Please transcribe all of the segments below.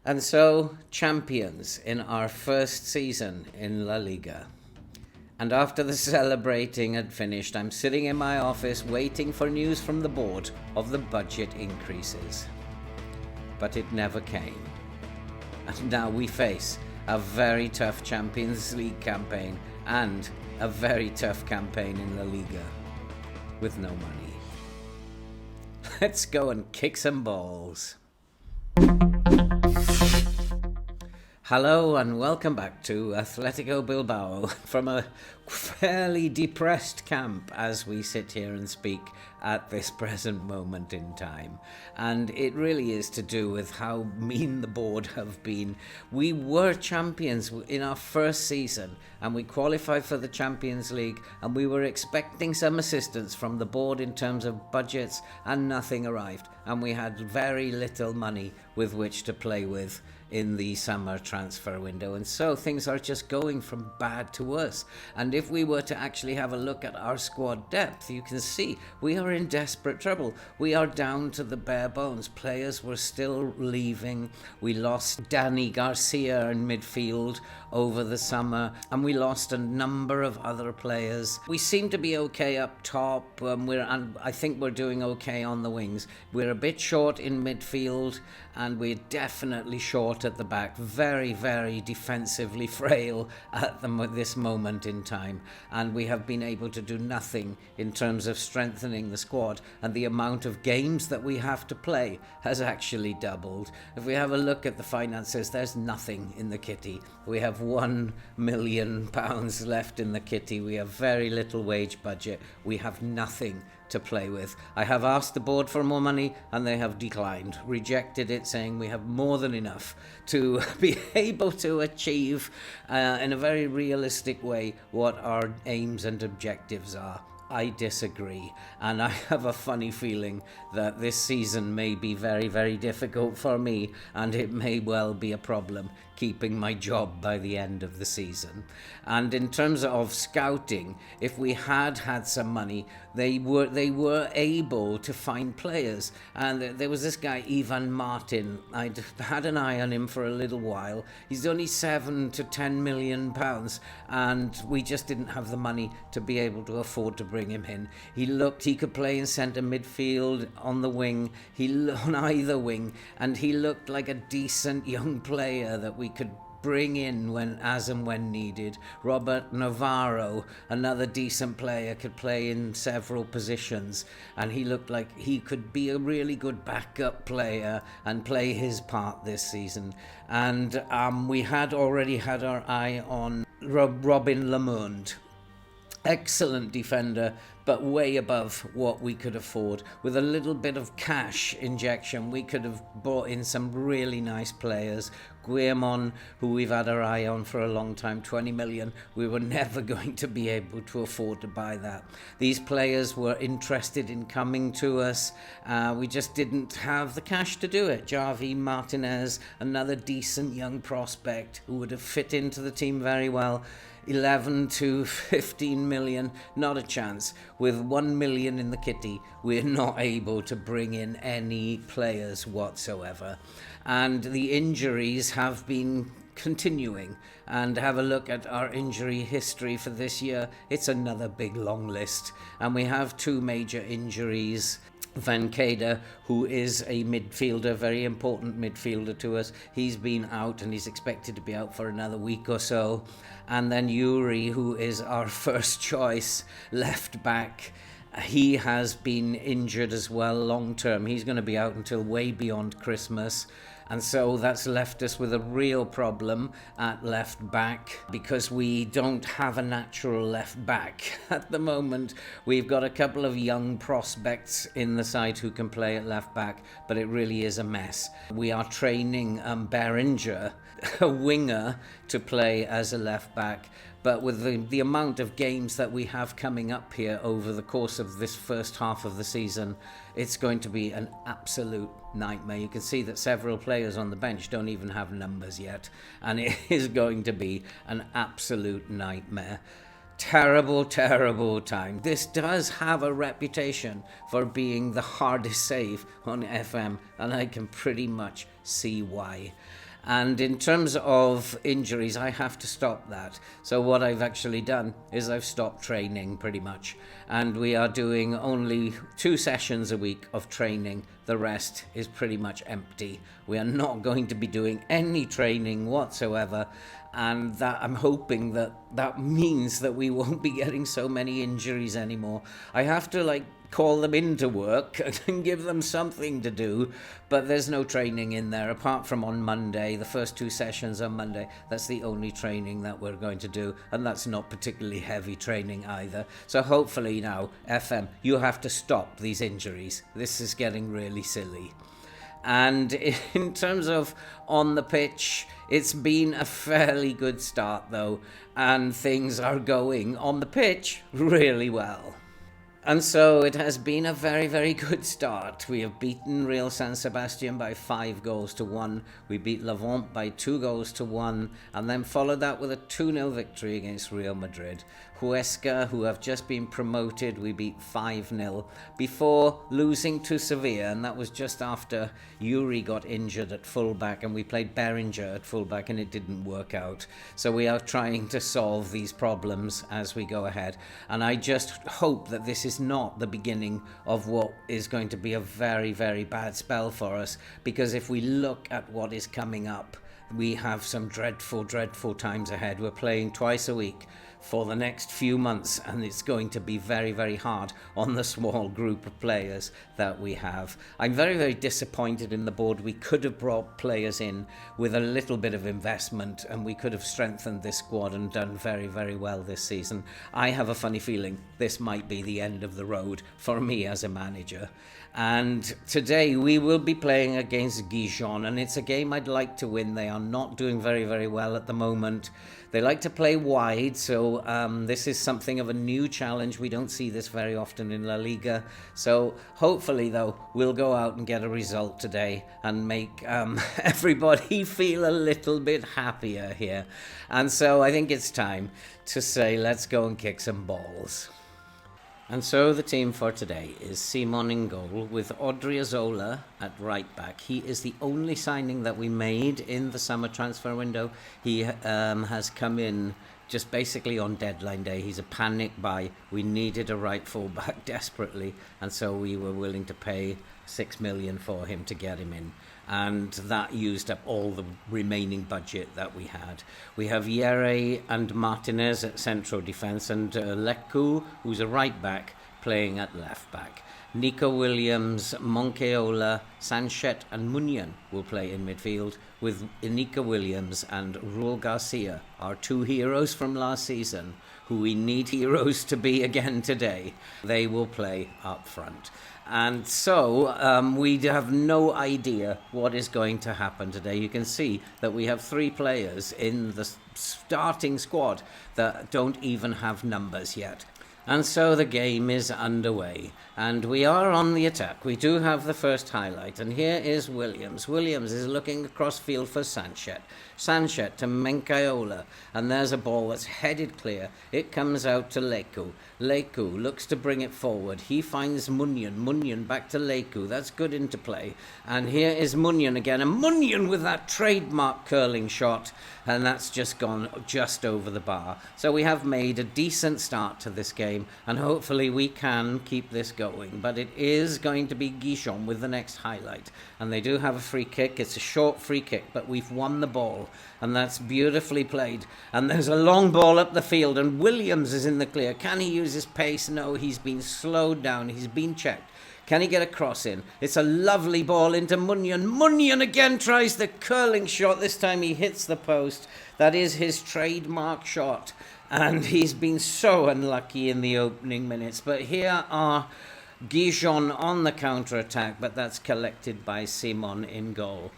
And so, champions in our first season in La Liga. And after the celebrating had finished, I'm sitting in my office waiting for news from the board of the budget increases. But it never came. And now we face a very tough Champions League campaign and a very tough campaign in La Liga with no money. Let's go and kick some balls. Hello and welcome back to Athletico Bilbao from a fairly depressed camp as we sit here and speak at this present moment in time. And it really is to do with how mean the board have been. We were champions in our first season and we qualified for the Champions League, and we were expecting some assistance from the board in terms of budgets, and nothing arrived. And we had very little money with which to play with in the summer transfer window, and so things are just going from bad to worse. And if we were to actually have a look at our squad depth, you can see we are in desperate trouble. We are down to the bare bones. Players were still leaving. We lost Danny Garcia in midfield over the summer, and we lost a number of other players. We seem to be okay up top, and I think we're doing okay on the wings. We're a bit short in midfield, and we're definitely short at the back. Very, very defensively frail at this moment in time, and we have been able to do nothing in terms of strengthening the squad, and the amount of games that we have to play has actually doubled. If we have a look at the finances, there's nothing in the kitty. We have £1 million left in the kitty. We have very little wage budget. We have nothing to play with. I have asked the board for more money and they have declined, rejected it, saying we have more than enough to be able to achieve in a very realistic way what our aims and objectives are. I disagree, and I have a funny feeling that this season may be very, very difficult for me, and it may well be a problem keeping my job by the end of the season. And in terms of scouting, if we had some money, they were able to find players. And there was this guy, Javi Martinez. I'd had an eye on him for a little while. He's only £7 to £10 million, and we just didn't have the money to be able to afford to bring him in. He could play in centre midfield, on the wing, on either wing, and he looked like a decent young player that we could bring in as and when needed. Navarro, another decent player, could play in several positions, and he looked like he could be a really good backup player and play his part this season. And we had already had our eye on Robin Lamond. Excellent defender, but way above what we could afford. With a little bit of cash injection, we could have brought in some really nice players. Guillermo, who we've had our eye on for a long time, 20 million. We were never going to be able to afford to buy that. These players were interested in coming to us. We just didn't have the cash to do it. Javi Martinez, another decent young prospect who would have fit into the team very well. 11 to 15 million, not a chance. With 1 million in the kitty, we're not able to bring in any players whatsoever. And the injuries have been continuing. And have a look at our injury history for this year. It's another big long list. And we have two major injuries. Van Kada, who is a midfielder, very important midfielder to us, he's been out and he's expected to be out for another week or so. And then Yuri, who is our first choice left back, he has been injured as well long term. He's going to be out until way beyond Christmas. And so that's left us with a real problem at left back, because we don't have a natural left back. At the moment, we've got a couple of young prospects in the side who can play at left back, but it really is a mess. We are training Beringer, a winger, to play as a left back. But with the amount of games that we have coming up here over the course of this first half of the season, it's going to be an absolute nightmare. You can see that several players on the bench don't even have numbers yet, and it is going to be an absolute nightmare. Terrible, terrible time. This does have a reputation for being the hardest save on FM, and I can pretty much see why. And in terms of injuries, I have to stop that. So what I've actually done is I've stopped training pretty much. And we are doing only 2 sessions a week of training. The rest is pretty much empty. We are not going to be doing any training whatsoever. And that I'm hoping that means that we won't be getting so many injuries anymore. I have to call them into work and give them something to do, but there's no training in there apart from on Monday, the first 2 sessions on Monday. That's the only training that we're going to do, and that's not particularly heavy training either. So hopefully now, FM, you have to stop these injuries. This is getting really silly. And in terms of on the pitch, it's been a fairly good start though, and things are going on the pitch really well. And so it has been a very, very good start. We have beaten Real San Sebastian by 5-1. We beat Levante by 2-1, and then followed that with a 2-0 victory against Real Madrid. Huesca, who have just been promoted, we beat 5-0 before losing to Sevilla, and that was just after Yuri got injured at fullback, and we played Berenger at fullback, and it didn't work out. So we are trying to solve these problems as we go ahead, and I just hope that this is not the beginning of what is going to be a very, very bad spell for us, because if we look at what is coming up, we have some dreadful, dreadful times ahead. We're playing twice a week for the next few months, and it's going to be very, very hard on the small group of players that we have. I'm very, very disappointed in the board. We could have brought players in with a little bit of investment, and we could have strengthened this squad and done very, very well this season. I have a funny feeling this might be the end of the road for me as a manager. And today we will be playing against Gijon, and it's a game I'd like to win. They are not doing very, very well at the moment. They like to play wide, so this is something of a new challenge. We don't see this very often in La Liga. So hopefully, though, we'll go out and get a result today and make everybody feel a little bit happier here. And so I think it's time to say, let's go and kick some balls. And so the team for today is Simon in goal with Odriozola at right back. He is the only signing that we made in the summer transfer window. He has come in just basically on deadline day. He's a panic buy. We needed a right full back desperately, and so we were willing to pay 6 million for him to get him in. And that used up all the remaining budget that we had. We have Yere and Martinez at central defence, and Leku, who's a right back, playing at left back. Nico Williams, Monkeola, Sanchez and Munyan will play in midfield, with Nico Williams and Raul Garcia, our 2 heroes from last season, who we need heroes to be again today. They will play up front. And so we have no idea what is going to happen today. You can see that we have 3 players in the starting squad that don't even have numbers yet. And so the game is underway, and we are on the attack. We do have the first highlight, and here is Williams. Williams is looking across field for Sanchez. Sanchez to Mencaiola, and there's a ball that's headed clear. It comes out to Leku. Leku looks to bring it forward. He finds Munyan. Munyan back to Leku. That's good interplay. And here is Munyan again, and Munyan with that trademark curling shot, and that's just gone just over the bar. So we have made a decent start to this game, and hopefully we can keep this going. But it is going to be Gijon with the next highlight, and they do have a free kick. It's a short free kick, but we've won the ball, and that's beautifully played. And there's a long ball up the field, and Williams is in the clear. Can he use his pace? No, he's been slowed down. He's been checked. Can he get a cross in? It's a lovely ball into Munyan. Munyan again tries the curling shot. This time he hits the post. That is his trademark shot. And he's been so unlucky in the opening minutes. But here are Gijon on the counter-attack, but that's collected by Simon in goal.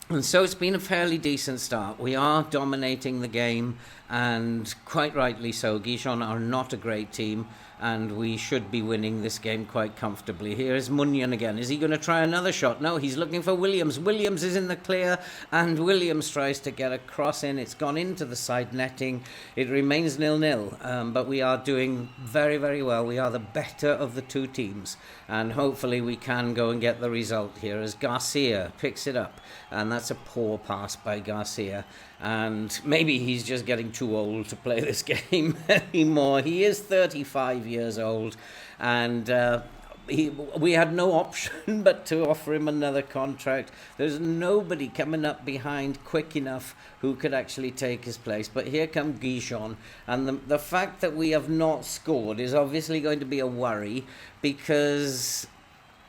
And so it's been a fairly decent start. We are dominating the game, and quite rightly so. Gijon are not a great team, and we should be winning this game quite comfortably. Here is Munyan again. Is he going to try another shot? No, he's looking for Williams. Williams is in the clear, and Williams tries to get a cross in. It's gone into the side netting. It remains 0-0, but we are doing very, very well. We are the better of the two teams, and hopefully we can go and get the result here as Garcia picks it up, and that's a poor pass by Garcia. And maybe he's just getting too old to play this game anymore. He is 35 years old, and we had no option but to offer him another contract. There's nobody coming up behind quick enough who could actually take his place. But here comes Guichon, and the fact that we have not scored is obviously going to be a worry, because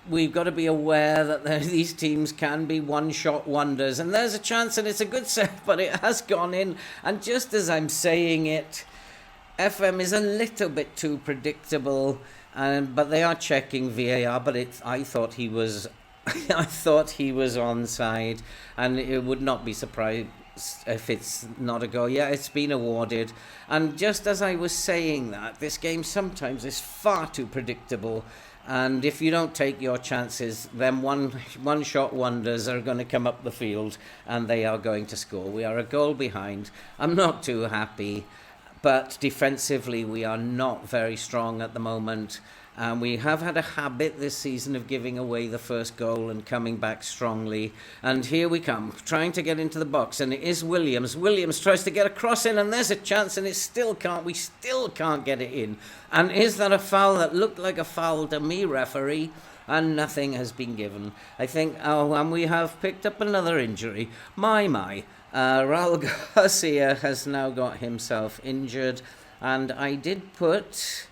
we've got to be aware that these teams can be one-shot wonders. And there's a chance, and it's a good save, but it has gone in. And just as I'm saying it, FM is a little bit too predictable, but they are checking VAR. But I thought he was, I thought he was onside, and it would not be surprised if it's not a goal. Yeah, it's been awarded. And just as I was saying that, this game sometimes is far too predictable. And if you don't take your chances, then one-shot wonders are going to come up the field and they are going to score. We are a goal behind. I'm not too happy, but defensively we are not very strong at the moment. We have had a habit this season of giving away the first goal and coming back strongly. And here we come, trying to get into the box, and it is Williams. Williams tries to get a cross in, and there's a chance, and we still can't get it in. And is that a foul? That looked like a foul to me, referee, and nothing has been given. I think, and we have picked up another injury. My. Raul Garcia has now got himself injured, and I did put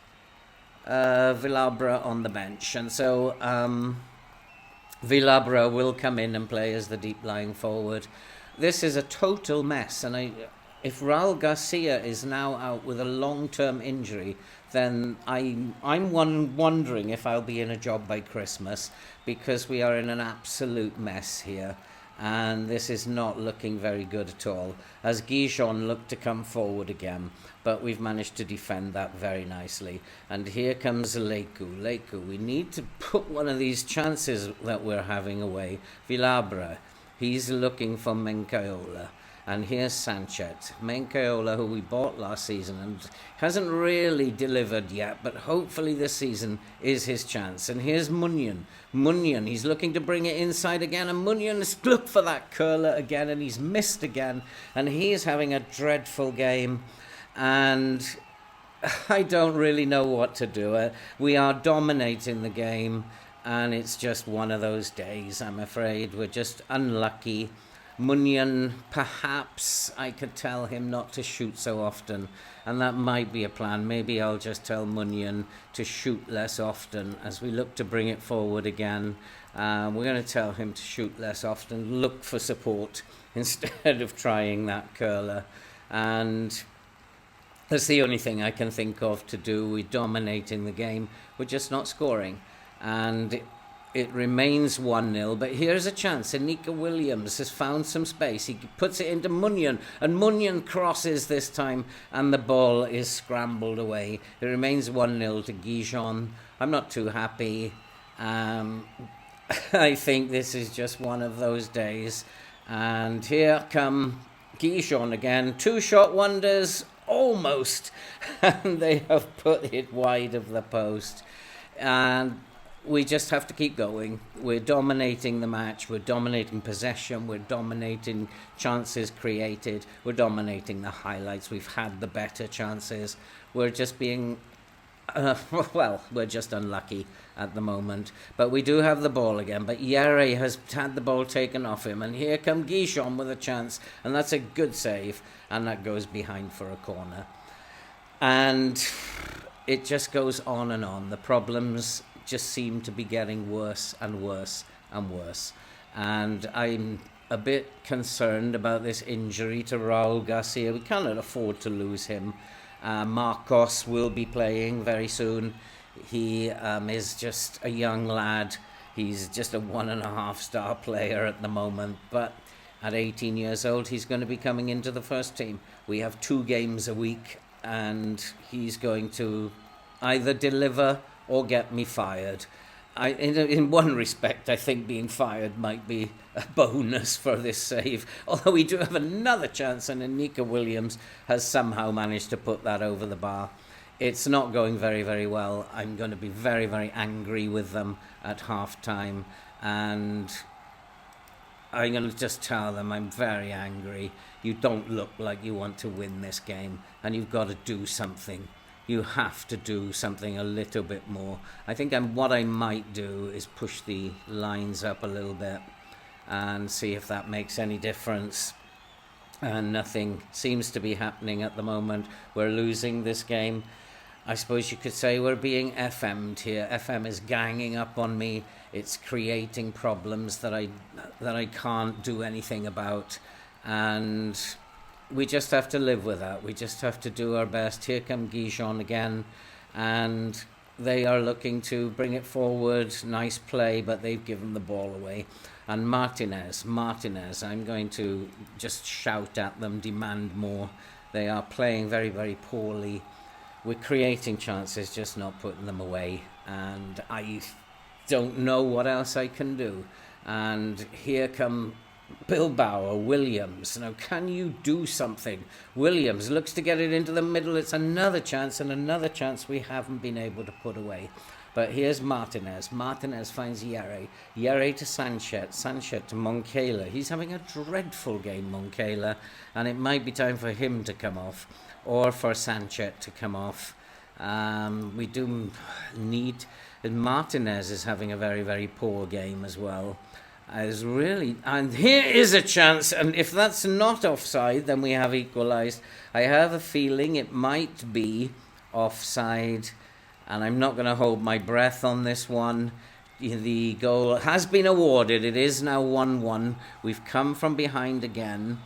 Vilabra on the bench, and so Vilabra will come in and play as the deep lying forward. This is a total mess, and if Raul Garcia is now out with a long-term injury, then I'm wondering if I'll be in a job by Christmas, because we are in an absolute mess here. And this is not looking very good at all, as Guichon looked to come forward again, but we've managed to defend that very nicely. And here comes Leiku. We need to put one of these chances that we're having away. Vilabra, he's looking for Mencaiola. And here's Sanchez. Mencaiola, who we bought last season and hasn't really delivered yet, but hopefully this season is his chance. And here's Munyan. He's looking to bring it inside again, and Munyan's looked for that curler again, and he's missed again. And he is having a dreadful game, and I don't really know what to do. We are dominating the game, and it's just one of those days, I'm afraid. We're just unlucky. Munyan, perhaps I could tell him not to shoot so often, and that might be a plan. Maybe I'll just tell Munyan to shoot less often as we look to bring it forward again. We're going to tell him to shoot less often, look for support instead of trying that curler. And that's the only thing I can think of to do. We're dominating the game, we're just not scoring. And it remains 1-0, but here's a chance. Inika Williams has found some space. He puts it into Munyan, and Munyan crosses this time, and the ball is scrambled away. It remains 1-0 to Guichon. I'm not too happy. I think this is just one of those days. And here come Guichon again. Two-shot wonders, almost. And they have put it wide of the post. And we just have to keep going. We're dominating the match. We're dominating possession. We're dominating chances created. We're dominating the highlights. We've had the better chances. We're just being, we're just unlucky at the moment. But we do have the ball again. But Yere has had the ball taken off him. And here come Guichon with a chance. And that's a good save. And that goes behind for a corner. And it just goes on and on. The problems just seem to be getting worse and worse and worse. And I'm a bit concerned about this injury to Raul Garcia. We cannot afford to lose him. Marcos will be playing very soon. He is just a young lad. He's just a 1.5-star player at the moment. But at 18 years old, he's going to be coming into the first team. We have 2 games a week, and he's going to either deliver or get me fired. In one respect, I think being fired might be a bonus for this save, although we do have another chance, and Nico Williams has somehow managed to put that over the bar. It's not going very, very well. I'm going to be very, very angry with them at half-time, and I'm going to just tell them I'm very angry. You don't look like you want to win this game, and you've got to do something. You have to do something a little bit more. I think what I might do is push the lines up a little bit and see if that makes any difference. And nothing seems to be happening at the moment. We're losing this game. I suppose you could say we're being FM'd here. FM is ganging up on me. It's creating problems that I can't do anything about. And we just have to live with that. We just have to do our best. Here come Guijon again, and they are looking to bring it forward. Nice play, but they've given the ball away. And Martinez, I'm going to just shout at them, demand more. They are playing very, very poorly. We're creating chances, just not putting them away. And I don't know what else I can do. And here come Bilbao, Williams. Now, can you do something? Williams looks to get it into the middle. It's another chance, and another chance we haven't been able to put away. But here's Martinez. Martinez finds Yerre. Yerre to Sanchez. Sanchez to Moncala. He's having a dreadful game, Moncala, and it might be time for him to come off, or for Sanchez to come off. We do need... And Martinez is having a very, very poor game as well. And here is a chance, and if that's not offside, then we have equalised. I have a feeling it might be offside, and I'm not going to hold my breath on this one. The goal has been awarded. It is now 1-1. We've come from behind again.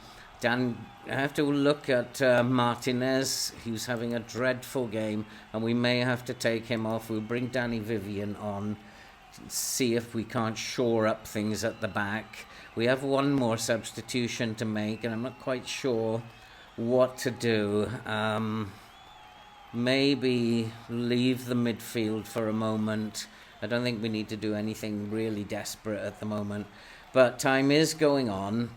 I have to look at Martinez. He was having a dreadful game, and we may have to take him off. We'll bring Danny Vivian on, see if we can't shore up things at the back. We have one more substitution to make, and I'm not quite sure what to do. Maybe leave the midfield for a moment. I don't think we need to do anything really desperate at the moment, but time is going on.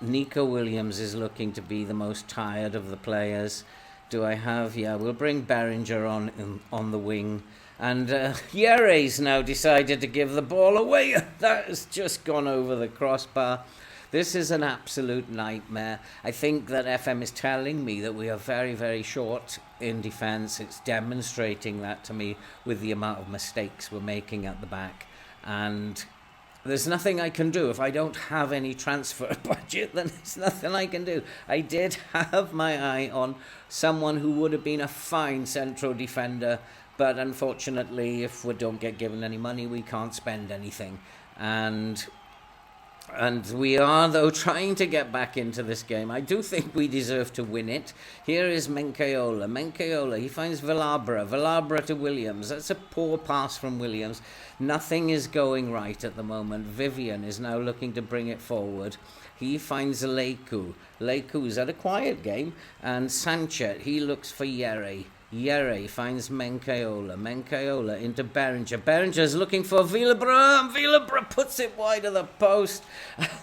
Nico Williams is looking to be the most tired of the players. Do I have... Yeah, we'll bring Berenger on the wing. And Yerre's now decided to give the ball away. That has just gone over the crossbar. This is an absolute nightmare. I think that FM is telling me that we are very, very short in defence. It's demonstrating that to me with the amount of mistakes we're making at the back. And there's nothing I can do. If I don't have any transfer budget, then there's nothing I can do. I did have my eye on someone who would have been a fine central defender, but unfortunately, if we don't get given any money, we can't spend anything. And we are, though, trying to get back into this game. I do think we deserve to win it. Here is Mencayola, he finds Vilabra to Williams. That's a poor pass from Williams. Nothing is going right at the moment. Vivian is now looking to bring it forward. He finds Leiku. Leiku's had a quiet game. And Sanchez, he looks for Yerre. Yerre finds Mencayola into Berenger. Berenger's looking for Vilabra, and Vilabra puts it wide of the post.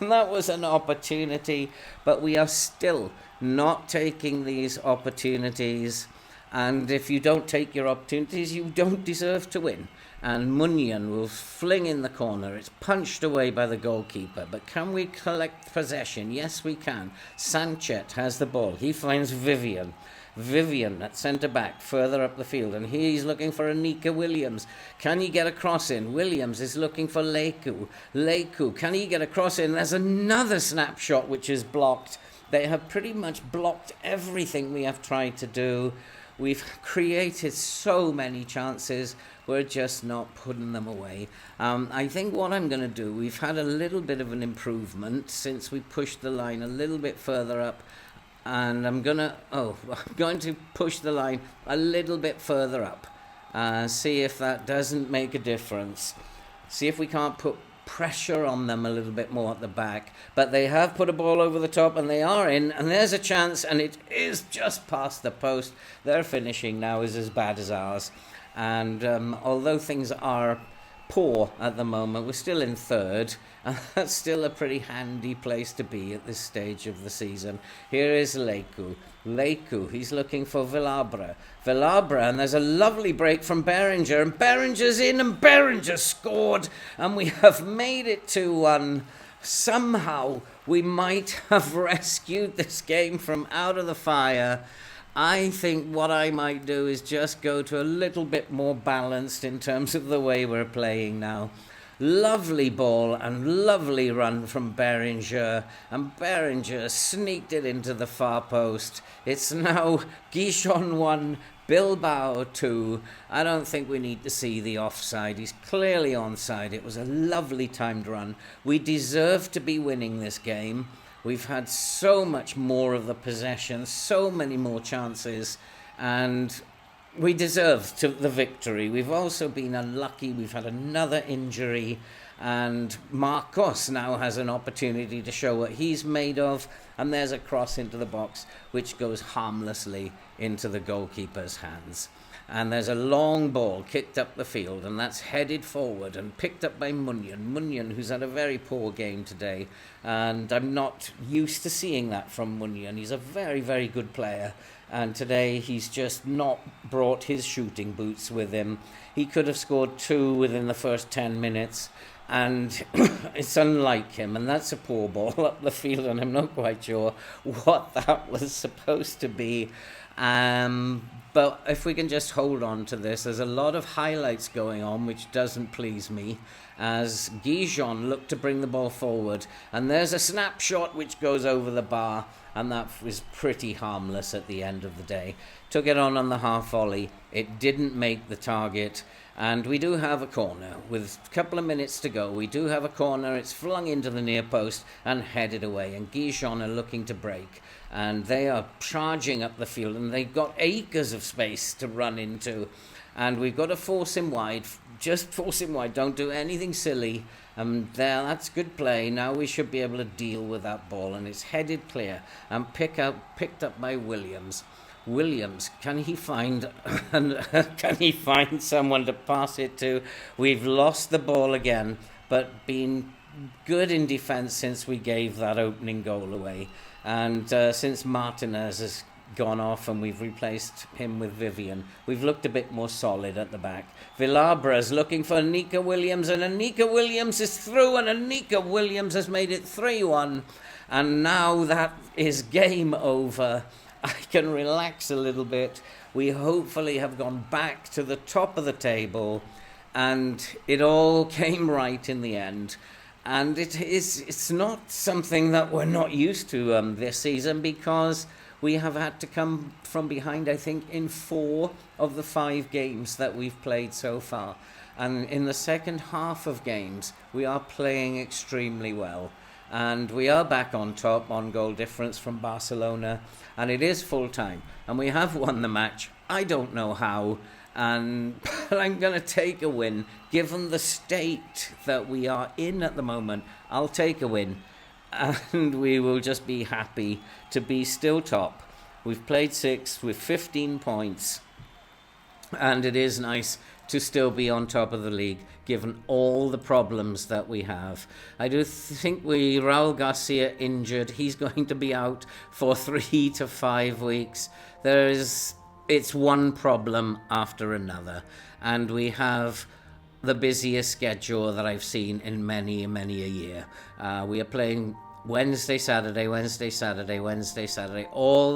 And that was an opportunity, but we are still not taking these opportunities. And if you don't take your opportunities, you don't deserve to win. And Munyan will fling in the corner. It's punched away by the goalkeeper. But can we collect possession? Yes, we can. Sanchez has the ball. He finds Vivian at centre-back, further up the field, and he's looking for Anika Williams. Can he get a cross in? Williams is looking for Leiku. Can he get a cross in? There's another snapshot which is blocked. They have pretty much blocked everything we have tried to do. We've created so many chances. We're just not putting them away. I think what I'm going to do, we've had a little bit of an improvement since we pushed the line a little bit further up. And I'm going to push the line a little bit further up. See if that doesn't make a difference. See if we can't put pressure on them a little bit more at the back, but they have put a ball over the top and they are in, and there's a chance, and it is just past the post. Their finishing now is as bad as ours, and although things are poor at the moment, we're still in third, and that's still a pretty handy place to be at this stage of the season. Here is Leicu, he's looking for Vilabra, and there's a lovely break from Berenger, and Berenger's in, and Berenger scored, and we have made it 2-1. Somehow we might have rescued this game from out of the fire. I think what I might do is just go to a little bit more balanced in terms of the way we're playing now. Lovely ball and lovely run from Berenger, and Berenger sneaked it into the far post. It's now Gijon 1, Bilbao 2. I don't think we need to see the offside. He's clearly onside. It was a lovely timed run. We deserve to be winning this game. We've had so much more of the possession, so many more chances, and we deserve the victory. We've also been unlucky. We've had another injury, and Marcos now has an opportunity to show what he's made of, and there's a cross into the box which goes harmlessly into the goalkeeper's hands. And there's a long ball kicked up the field, and that's headed forward and picked up by Munyan, who's had a very poor game today, and I'm not used to seeing that from Munyan. He's a very, very good player, and today he's just not brought his shooting boots with him. He could have scored 2 within the first 10 minutes, and it's unlike him, and that's a poor ball up the field, and I'm not quite sure what that was supposed to be. But if we can just hold on to this, there's a lot of highlights going on, which doesn't please me, as Gijon looked to bring the ball forward, and there's a snapshot which goes over the bar, and that was pretty harmless at the end of the day. Took it on the half volley. It didn't make the target, and we do have a corner. With a couple of minutes to go, we do have a corner. It's flung into the near post and headed away, and Gijon are looking to break, and they are charging up the field, and they've got acres of space to run into, and we've got to force him wide. Just force him wide. Don't do anything silly. That's good play. Now we should be able to deal with that ball, and it's headed clear and picked up by Williams. Can he find someone to pass it to? We've lost the ball again, but been good in defence since we gave that opening goal away, and since Martinez has gone off and we've replaced him with Vivian, we've looked a bit more solid at the back. Villabra's looking for Anika Williams, and Anika Williams is through, and Anika Williams has made it 3-1, and now that is game over. I can relax a little bit. We hopefully have gone back to the top of the table, and it all came right in the end. And it's not something that we're not used to this season, because we have had to come from behind, I think, in 4 of the 5 games that we've played so far. And in the second half of games, we are playing extremely well. And we are back on top on goal difference from Barcelona, and it is full time, and we have won the match. I don't know how, but I'm going to take a win. Given the state that we are in at the moment, I'll take a win, and we will just be happy to be still top. We've played 6 with 15 points, and it is nice to still be on top of the league, given all the problems that we have. I do think Raul Garcia injured. He's going to be out for 3 to 5 weeks. It's one problem after another, and we have the busiest schedule that I've seen in many a year. We are playing Wednesday, Saturday, all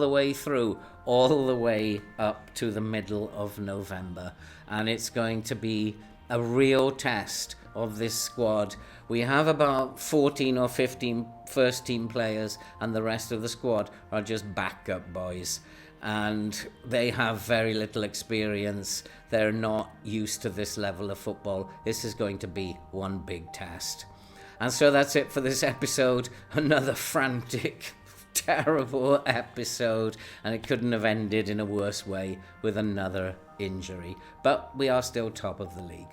the way through, all the way up to the middle of November. And it's going to be a real test of this squad. We have about 14 or 15 first team players, and the rest of the squad are just backup boys. And they have very little experience. They're not used to this level of football. This is going to be one big test. And so that's it for this episode. Another frantic, terrible episode, and it couldn't have ended in a worse way with another injury. But we are still top of the league.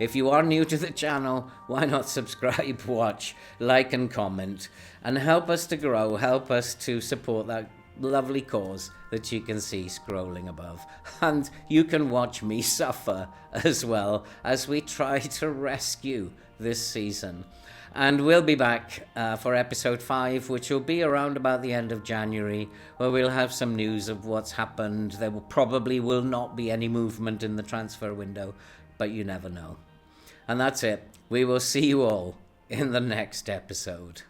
If you are new to the channel, why not subscribe, watch, like and comment, and help us to grow, help us to support that lovely cause that you can see scrolling above. And you can watch me suffer as well as we try to rescue this season. And we'll be back for episode 5, which will be around about the end of January, where we'll have some news of what's happened. There will not be any movement in the transfer window, but you never know. And that's it. We will see you all in the next episode.